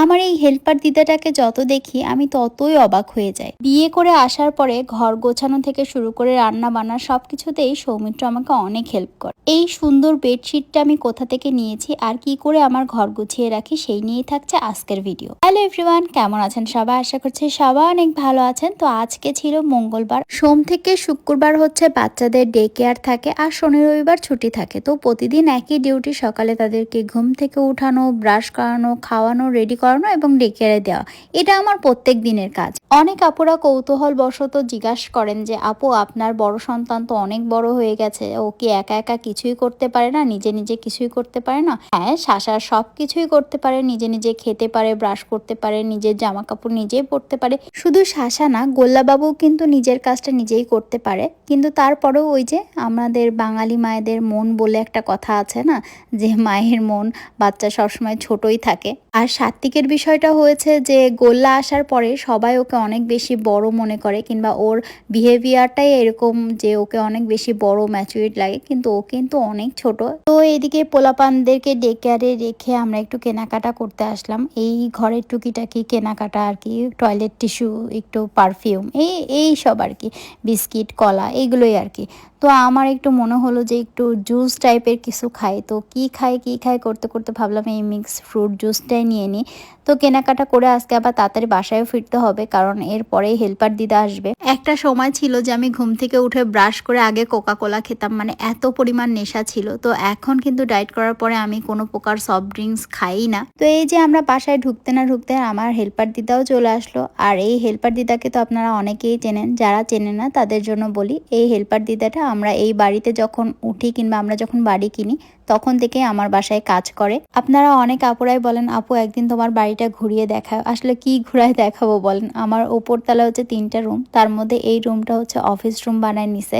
আমার এই হেল্পার দিদাটাকে যত দেখি আমি ততই অবাক হয়ে যাই। বিয়ে করে আসার পরে ঘর গোছানো থেকে শুরু করে রান্না বান্না সবকিছুতেই সৌমিত্র আমাকে অনেক হেল্প করে। এই সুন্দর বেডশিটটা আমি কোথা থেকে নিয়েছি আর কি করে আমার ঘর গুছিয়ে রাখি সেই নিয়েই থাকছে আজকের ভিডিও। হ্যালো এভরিওয়ান, কেমন আছেন সবাই? আশা করছি সবাই অনেক ভালো আছেন। তো আজকে ছিল মঙ্গলবার, সোম থেকে শুক্রবার হচ্ছে বাচ্চাদের ডে কেয়ার থাকে আর শনি রবিবার ছুটি থাকে। তো প্রতিদিন একই ডিউটি, সকালে তাদেরকে ঘুম থেকে উঠানো, ব্রাশ করানো, খাওয়ানো, রেডি করানো এবং ডে কেয়ারে দেওয়া। এটা আমার প্রত্যেক দিনের কাজ। অনেক আপুরা কৌতূহল বশত জিজ্ঞাসা করেন যে আপু, আপনার বড় সন্তান তো অনেক বড় হয়ে গেছে, ও কি একা একা কিছুই করতে পারে না, নিজে নিজে কিছুই করতে পারে না? হ্যাঁ, শাশা সব কিছুই করতে পারে, নিজে নিজে খেতে পারে, ব্রাশ করতে পারে, নিজের জামা কাপড় নিজেই পরতে পারে। শুধু শাশা না, গোল্লাবাবু কিন্তু নিজের কাজটা নিজেই করতে পারে। কিন্তু তারপরেও ওই যে আমাদের বাঙালি মায়েদের মন বলে একটা কথা আছে না, যে মায়ের মন বাচ্চা সবসময় ছোটই থাকে। আর সাত্বিকের বিষয়টা হয়েছে যে গোল্লা আসার পরে সবাই ওকে অনেক বেশি বড় মনে করে, কিংবা ওর বিহেভিয়ারটাই এরকম যে ওকে অনেক বেশি বড় ম্যাচুরিট লাগে, কিন্তু ও কিন্তু অনেক ছোট। তো এইদিকে পোলাপানদেরকে ডে কেয়ারে রেখে আমরা একটু কেনাকাটা করতে আসলাম। এই ঘরের টুকিটাকি কেনাকাটা আর কি, টয়লেট টিস্যু, একটু পারফিউম, এই সব আর কি, বিস্কিট, কলা, এইগুলোই আর কি। তো আমার একটু মনে হলো যে একটু জুস টাইপের কিছু খাই। তো কি খাই করতে করতে ভাবলাম এই মিক্স ফ্রুট জুসটাই নিয়ে নিই। তো কেনাকাটা করে আজকে আবার তাড়াতাড়ি বাসায়ও ফিরতে হবে, কারণ এরপরেই হেল্পার দিদা আসবে। একটা সময় ছিল যে আমি ঘুম থেকে উঠে ব্রাশ করে আগে কোকা কোলা খেতাম, মানে এত পরিমাণ নেশা ছিল। তো এখন কিন্তু ডায়েট করার পরে আমি কোনো প্রকার সফট ড্রিঙ্কস খাই না। তো এই যে আমরা বাসায় ঢুকতে না ঢুকতে আমার হেল্পার দিদাও চলে আসলো। আর এই হেল্পার দিদাকে তো আপনারা অনেকেই চেনেন, যারা চেনেন না তাদের জন্য বলি, এই হেল্পার দিদাটা আমরা এই বাড়িতে যখন উঠি কিংবা আমরা যখন বাড়ি কিনি তখন থেকে আমার বাসায় কাজ করে। আপনারা অনেক আপুরাই বলেন আপু একদিন তোমার বাড়িটা ঘুরিয়ে দেখাও। আসলে কি ঘুরায় দেখাবো বলেন, আমার ওপর তলা হচ্ছে 3টা রুম, তার মধ্যে এই রুমটা হচ্ছে অফিস রুম বানায় নিছে।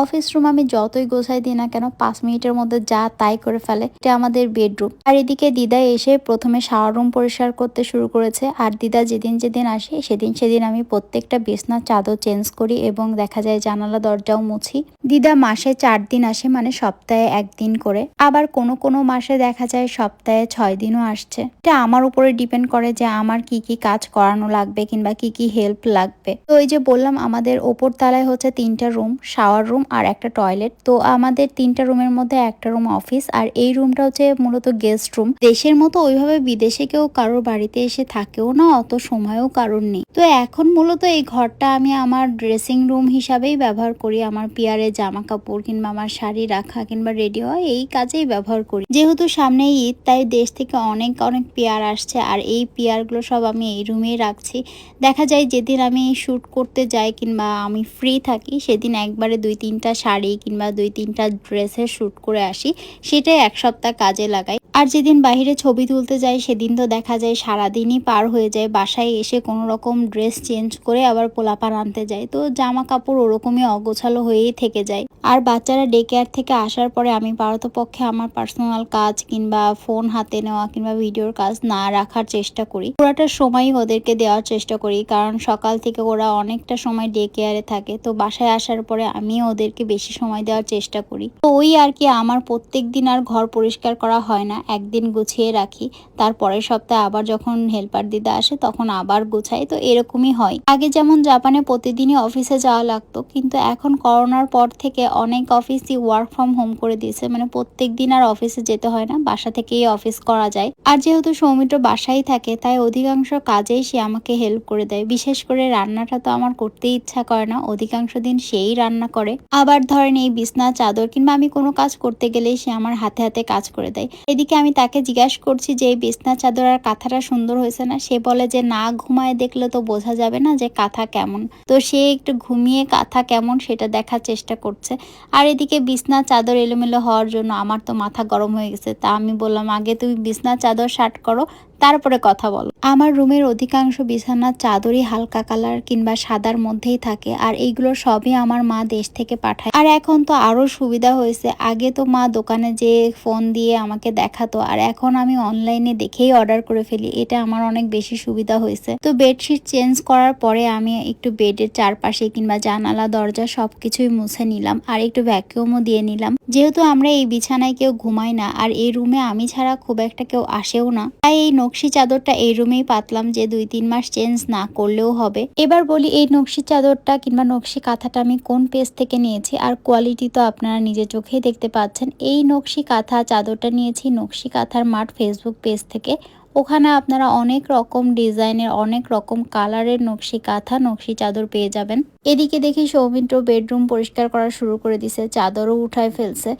অফিস রুম আমি যতই গোছাই দিই না কেন 5 মিনিটের মধ্যে যা তাই করে ফেলে। এটা আমাদের বেডরুম। আর এদিকে দিদা এসে প্রথমে শাওয়ার রুম পরিষ্কার করতে শুরু করেছে। আর দিদা যেদিন যেদিন আসে সেদিন আমি প্রত্যেকটা বিছনার চাদর চেঞ্জ করি এবং দেখা যায় জানালা দরজাও মুছি। দিদা মাসে 4 দিন আসে, মানে সপ্তাহে 1 দিন করে। আবার কোনো মাসে দেখা যায় সপ্তাহে 6 দিনও আসছে। এটা আমার উপরে ডিপেন্ড করে যে আমার কি কি কাজ করানো লাগবে কিংবা কি কি হেল্প লাগবে। তো এই যে বললাম আমাদের ওপর তলায় হচ্ছে 3টা রুম, শাওয়ার রুম আর একটা টয়লেট। তো আমাদের 3টা রুমের মধ্যে একটা রুম অফিস, আর এই রুমটা হচ্ছে মূলত গেস্ট রুম। দেশের মতো ওইভাবে বিদেশে কেউ কারোর বাড়িতে এসে থাকেও না, অত সময়ও কারোর নেই। তো এখন মূলত এই ঘরটা আমি আমার ড্রেসিং রুম হিসাবেই ব্যবহার করি। আমার পিয়ারে জামা কাপড় কিংবা আমার শাড়ি রাখা কিংবা রেডি হওয়া এই কাজেই ব্যবহার করি। যেহেতু সামনে ঈদ, তাই দেশ থেকে অনেক পেয়ার আসছে, আর এই পেয়ারগুলো সব আমি এই রুমেই রাখছি। দেখা যায় যেদিন আমি শ্যুট করতে যাই কিংবা আমি ফ্রি থাকি সেদিন একবারে 2-3টা শাড়ি কিংবা 2-3টা ড্রেসের শ্যুট করে আসি, সেটাই 1 সপ্তাহ কাজে লাগাই। আর যেদিন বাইরে ছবি তুলতে যাই সেদিন তো দেখা যায় সারাদিনই পার হয়ে যায়, বাসায় এসে কোনো রকম ড্রেস চেঞ্জ করে আবার পোলাপান আনতে যাই। তো জামা কাপড় ওরকমই অগোছালো হয়েই থেকে যায়। আর বাচ্চারা ডে কেয়ার থেকে আসার পরে আমি পারতপক্ষে আমার পার্সোনাল কাজ কিংবা ফোন হাতে নেওয়া কিংবা ভিডিওর কাজ না রাখার চেষ্টা করি। পুরাটা সময়ই ওদেরকে দেওয়ার চেষ্টা করি, কারণ সকাল থেকে ওরা অনেকটা সময় ডে কেয়ারে থাকে। তো বাসায় আসার পরে আমি ওদেরকে বেশি সময় দেওয়ার চেষ্টা করি। তো ওই আর কি, আমার প্রত্যেক দিন আর ঘর পরিষ্কার করা হয় না, একদিন গুছিয়ে রাখি, তারপরের সপ্তাহে আবার যখন হেল্পার দিদা আসে তখন আবার গুছাই। তো এরকমই হয়। আগে যেমন জাপানে প্রতিদিনই অফিসে যাওয়া লাগতো, কিন্তু এখন করোনার পর থেকে অনেক অফিসই ওয়ার্ক ফ্রম হোম করে দিয়েছে, মানে প্রত্যেক দিন আর অফিসে যেতে হয় না, বাসা থেকেই অফিস করা যায়। আর যেহেতু সৌমিত্র বাসায় থাকে তাই অধিকাংশ কাজেই সে আমাকে হেল্প করে দেয়। বিশেষ করে রান্নাটা তো আমার করতেই ইচ্ছা করে না, অধিকাংশ দিন সেই রান্না করে। আবার ধরেন এই বিছনা চাদর কিংবা আমি কোনো কাজ করতে গেলেই সে আমার হাতে হাতে কাজ করে দেয়। এদিকে আমি তাকে জিজ্ঞাসা করছি যে এই বিছনা চাদর আর কাঁথাটা সুন্দর হয়েছে না, সে বলে যে না ঘুমায় দেখলে তো বোঝা যাবে না যে কাঁথা কেমন। তো সে একটু ঘুমিয়ে কাঁথা কেমন সেটা দেখার চেষ্টা করছে। আর এদিকে বিছনা চাদর এলোমেলো হওয়ার জন্য আমার তো মাথা গরম হয়ে গেছে। তা আমি বললাম আগে তুমি বিছনা চাদর শার্ট করো, তারপরে কথা বলো। আমার রুমের অধিকাংশ বিছানার চাদরই হালকা কালার কিংবা সাদার মধ্যেই থাকে, আর এইগুলো সবই আমার মা দেশ থেকে পাঠায়। আর এখন তো আরো সুবিধা হয়েছে, আগে তো মা দোকানে যে ফোন দিয়ে আমাকে দেখাতো, আর এখন আমি অনলাইনে দেখেই অর্ডার করে ফেলি। এটা আমার অনেক বেশি সুবিধা হয়েছে। তো বেডশিট চেঞ্জ করার পরে আমি একটু বেডের চারপাশে কিংবা জানালা দরজা সবকিছুই মুছে নিলাম, আর একটু ভ্যাকুয়ামও দিয়ে নিলাম। যেহেতু আমরা এই বিছানায় কেউ ঘুমাই না, আর এই রুমে আমি ছাড়া খুব একটা কেউ আসেও না, তাই এই নকশি চাদরটা এই রুমেই পাতলাম যে 2-3 মাস চেঞ্জ না করলেও হবে। এবার বলি এই নকশি চাদরটা কিংবা নকশি কাঁথাটা আমি কোন পেজ থেকে নিয়েছি, আর কোয়ালিটি তো আপনারা নিজে চোখেই দেখতে পাচ্ছেন। এই নকশি কাঁথা চাদরটা নিয়েছি নকশি কাঁথার মাঠ ফেসবুক পেজ থেকে। ওখানে আপনারা অনেক রকম ডিজাইনের, অনেক রকম কালারের নকশি কাঁথা, নকশি চাদর পেয়ে যাবেন। এদিকে দেখি সৌমিত্র বেডরুম পরিষ্কার করা শুরু করে দিছে, চাদরও উঠায় ফেলছে।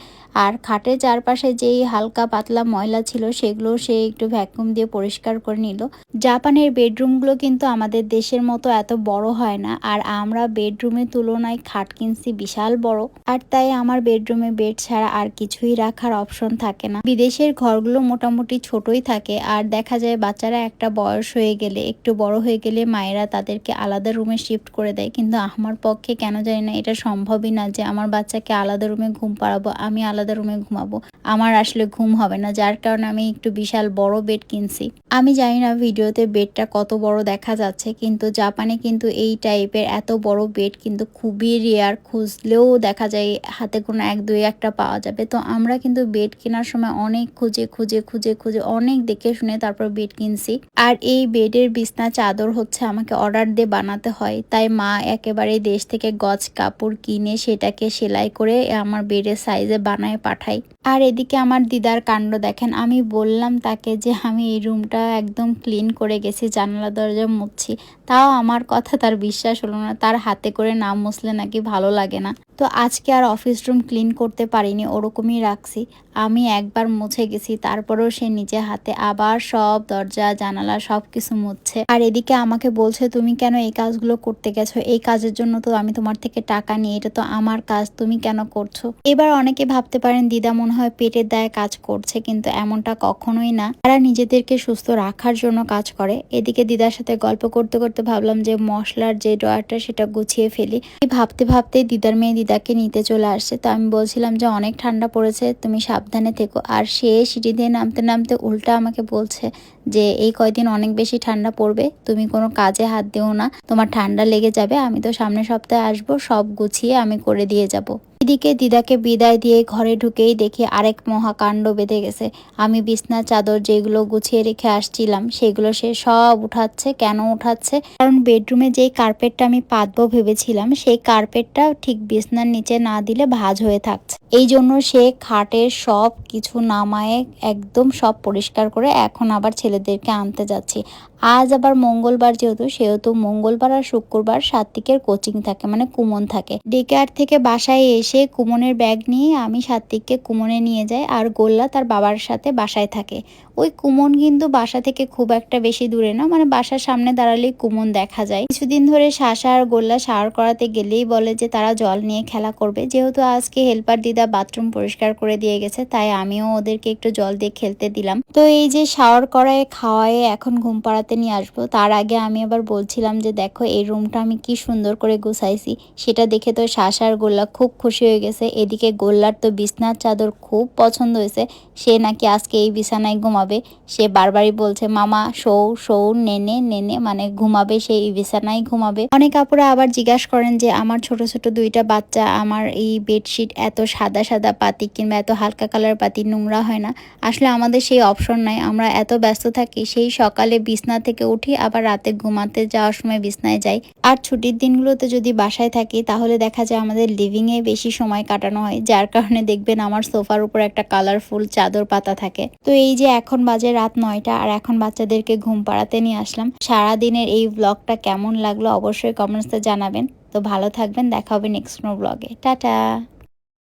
আর খাটের চারপাশে যেই হালকা পাতলা ময়লা ছিল সেগুলো সে একটু ভ্যাকুম দিয়ে পরিষ্কার করে নিল। জাপানের বেডরুমগুলো কিন্তু আমাদের দেশের মতো এত বড় হয় না, আর আমরা বেডরুমের তুলনায় খাট কিনছি বিশাল বড়, আর তাই আমার বেডরুমে বেড ছাড়া আর কিছুই রাখার অপশন থাকে না। বিদেশের ঘরগুলো মোটামুটি ছোটই থাকে, আর দেখা যায় বাচ্চারা একটা বয়স হয়ে গেলে, একটু বড় হয়ে গেলে মায়েরা তাদেরকে আলাদা রুমে শিফট করে দেয়, কিন্তু আমার পক্ষে কেন জানি না এটা সম্ভবই না যে আমার বাচ্চাকে আলাদা রুমে ঘুম পাড়াবো, আমি আলাদা রুমে ঘুমাবো। আমার আসলে ঘুম হবে না, যার কারণে আমি একটু বিশাল বড় বেড কিনছি। আমি জানি না ভিডিওতে বেডটা কত বড় দেখা যাচ্ছে, কিন্তু জাপানে কিন্তু এই টাইপের এত বড় বেড কিন্তু খুবই রেয়ার, খুঁজলেও দেখা যায় হাতে কোনো 1-2 পাওয়া যাবে। তো আমরা কিন্তু বেড কেনার সময় অনেক খুঁজে খুঁজে খুঁজে খুঁজে অনেক দেখে শুনে তারপর বেড কিনছি। আর এই বেডের বিছনা চাদর হচ্ছে আমাকে অর্ডার দিয়ে বানাতে হয়, তাই মা একেবারে দেশ থেকে গজ কাপড় কিনে সেটাকে সেলাই করে আমার বেডের সাইজে বানায় পাঠাই। আর এদিকে আমার দিদার কাণ্ড দেখেন, আমি বললাম তাকে যে আমি এই রুমটা একদম ক্লিন করে গেছি, জানালা দরজা মুছছি, তাও আমার কথা তার বিশ্বাস হলো না। তার হাতে করে না মুছলে নাকি ভালো লাগে না। তো আজকে আর অফিস রুম ক্লিন করতে পারিনি, ওরকমই রাখছি। আমি একবার মুছে গেছি, তারপরেও সে নিজে হাতে আবার সব দরজা জানালা সব কিছু মুছছে। আর এদিকে আমাকে বলছে তুমি কেন এই কাজগুলো করতে গেছো, এই কাজের জন্য তো আমি তোমার থেকে টাকা নিই, এটা তো আমার কাজ, তুমি কেন করছো। এবার অনেকে ভাবতে পারেন দিদা মনে হয় পেটের দায়ে কাজ করছে, কিন্তু এমনটা কখনোই না। তারা নিজেদেরকে সুস্থ রাখার জন্য কাজ করে। এদিকে দিদার সাথে গল্প করতে করতে ভাবলাম যে মশলার যে ড্রয়ারটা সেটা গুছিয়ে ফেলি। ভাবতে ভাবতে দিদার মেয়ে দিদাকে নিতে চলে আসছে। তো আমি বলছিলাম যে অনেক ঠান্ডা পড়েছে, তুমি সাবধানে থেকো। আর সে সিঁড়ি দিয়ে নামতে নামতে উল্টা আমাকে বলছে যে এই কয়দিন অনেক বেশি ঠান্ডা পড়বে, তুমি কোনো কাজে হাত দিও না, তোমার ঠান্ডা লেগে যাবে। আমি তো সামনের সপ্তাহে আসবো, সব গুছিয়ে আমি করে দিয়ে যাব। এদিকে দিদাকে বিদায় দিয়ে ঘরে ঢুকেই দেখি আরেক মহাকাণ্ড বেঁধে গেছে। আমি বিছনার চাদর যেগুলো গুছিয়ে রেখে আসছিলাম সেগুলো সে সব উঠাচ্ছে। কেন উঠাচ্ছে? কারণ বেডরুমে যেই কার্পেটটা আমি পাতবো ভেবেছিলাম সেই কার্পেটটা ঠিক বিছনার নিচে না দিলে ভাঁজ হয়ে থাকছে। এই জন্য সে খাটের সব কিছু নামায়ে একদম সব পরিষ্কার করে এখন আবার ছেলেদেরকে আনতে যাচ্ছি। আজ আবার মঙ্গলবার, সেহেতু মঙ্গলবার আর শুক্রবার সাত্ত্বিকের কোচিং থাকে, মানে কুমন থাকে। ডে কেয়ার থেকে বাসায় এসে কুমনের ব্যাগ নিয়ে আমি সাত্ত্বিককে কুমনে নিয়ে যাই, আর গোল্লা তার বাবার সাথে বাসায় থাকে। ওই কুমন কিন্তু বাসা থেকে খুব একটা বেশি দূরে না, মানে বাসার সামনে দাঁড়ালেই কুমন দেখা যায়। কিছুদিন ধরে শাসা আর গোল্লা শাওয়ার করাতে গেলেই বলে যে তারা জল নিয়ে খেলা করবে। যেহেতু আজকে হেল্পার দিদা বাথরুম পরিষ্কার করে দিয়ে গেছে, তাই আমিও ওদেরকে একটু জল দিয়ে খেলতে দিলাম। তো এই যে শাওয়ার করায় খাওয়ায় এখন ঘুম পাড়াতে নিয়ে আসবো, তার আগে আমি আবার বলছিলাম যে দেখো এই রুমটা আমি কি সুন্দর করে গুছাইছি। সেটা দেখে তো শাসা আর গোল্লা খুব খুশি হয়ে গেছে। এদিকে গোল্লার তো বিছনার চাদর খুব পছন্দ হয়েছে, সে নাকি আজকে এই বিছানায় ঘুমাবে। সে বারবারই বলছে মামা শৌ শৌ, নেনে নেনে, মানে ঘুমাবে, সেই বিছানায় ঘুমাবে। অনেক আপুরা আবার জিজ্ঞাসা করেন যে আমার ছোট ছোট 2টা বাচ্চা, আমার এই বেডশিট এত সাদা সাদা পাতি কিংবা এত হালকা কালার পাতি নোংরা হয় না? আসলে আমাদের সেই অপশন নাই, আমরা এত ব্যস্ত থাকি, সেই সকালে বিছনা থেকে উঠি আবার রাতে ঘুমাতে যাওয়ার সময় বিছনায় যাই। আর ছুটির দিনগুলোতে যদি বাসায় থাকি তাহলে দেখা যায় আমাদের লিভিং এ বেশি সময় কাটানো হয়, যার কারণে দেখবেন আমার সোফার উপর একটা কালারফুল চাদর পাতা থাকে। তো এই যে এখন বাজে রাত 9টা, আর এখন বাচ্চাদেরকে ঘুম পাড়াতে নিয়ে আসলাম। সারাদিনের এই ব্লগটা কেমন লাগলো অবশ্যই কমেন্টসে জানাবেন। তো ভালো থাকবেন, দেখা হবে নেক্সট কোনো ব্লগে। টাটা।